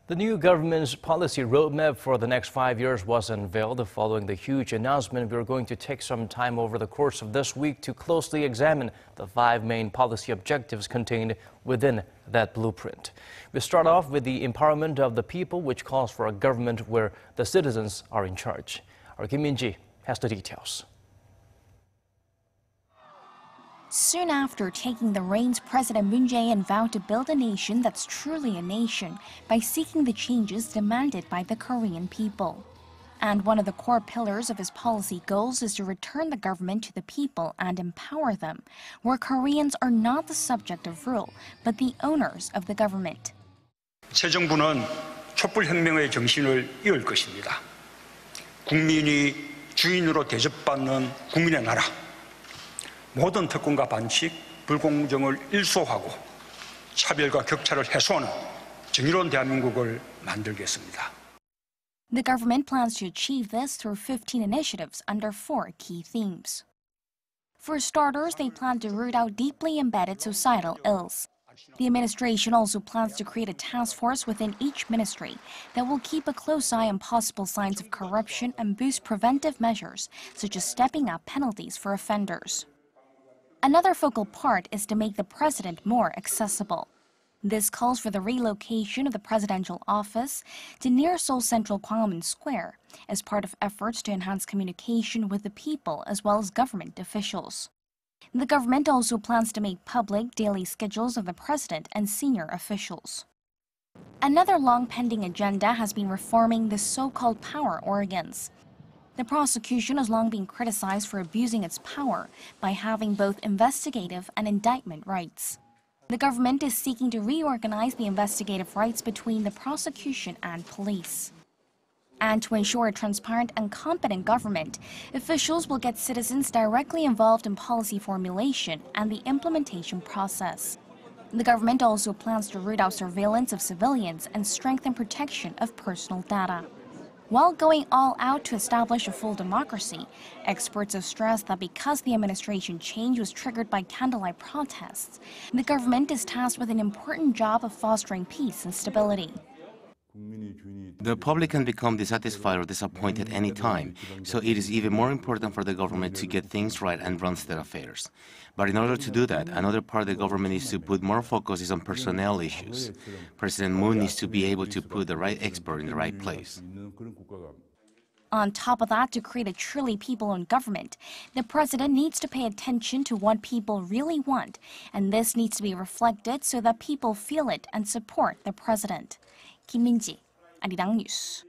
The new government's policy roadmap for the next 5 years was unveiled following the huge announcement. We're going to take some time over the course of this week to closely examine the 5 main policy objectives contained within that blueprint. We start off with the empowerment of the people, which calls for a government where the citizens are in charge. Our Kim Min-ji has the details. Soon after taking the reins, President Moon Jae-in vowed to build a nation that's truly a nation by seeking the changes demanded by the Korean people. And one of the core pillars of his policy goals is to return the government to the people and empower them, where Koreans are not the subject of rule, but the owners of the government. 새 정부는 촛불혁명의 정신을 이을 것입니다. 국민이 주인으로 대접받는 국민의 나라. 모든 특권과 반칙, 불공정을 일소하고 차별과 격차를 해소하는 정의로운 대한민국을 만들겠습니다. The government plans to achieve this through 15 initiatives under 4 key themes. For starters, they plan to root out deeply embedded societal ills. The administration also plans to create a task force within each ministry that will keep a close eye on possible signs of corruption and boost preventive measures, such as stepping up penalties for offenders. Another focal part is to make the president more accessible. This calls for the relocation of the presidential office to near Seoul's central Gwanghwamun Square as part of efforts to enhance communication with the people as well as government officials. The government also plans to make public daily schedules of the president and senior officials. Another long-pending agenda has been reforming the so-called power organs. The prosecution has long been criticized for abusing its power by having both investigative and indictment rights. The government is seeking to reorganize the investigative rights between the prosecution and police. And to ensure a transparent and competent government, officials will get citizens directly involved in policy formulation and the implementation process. The government also plans to root out surveillance of civilians and strengthen protection of personal data. While going all out to establish a full democracy, experts have stressed that because the administration change was triggered by candlelight protests, the government is tasked with an important job of fostering peace and stability. The public can become dissatisfied or disappointed any time, so it is even more important for the government to get things right and run state affairs. But in order to do that, another part of the government needs to put more focus on personnel issues. President Moon needs to be able to put the right expert in the right place. On top of that, to create a truly people-owned government, the president needs to pay attention to what people really want, and this needs to be reflected so that people feel it and support the president. Kim Min-ji, Arirang News.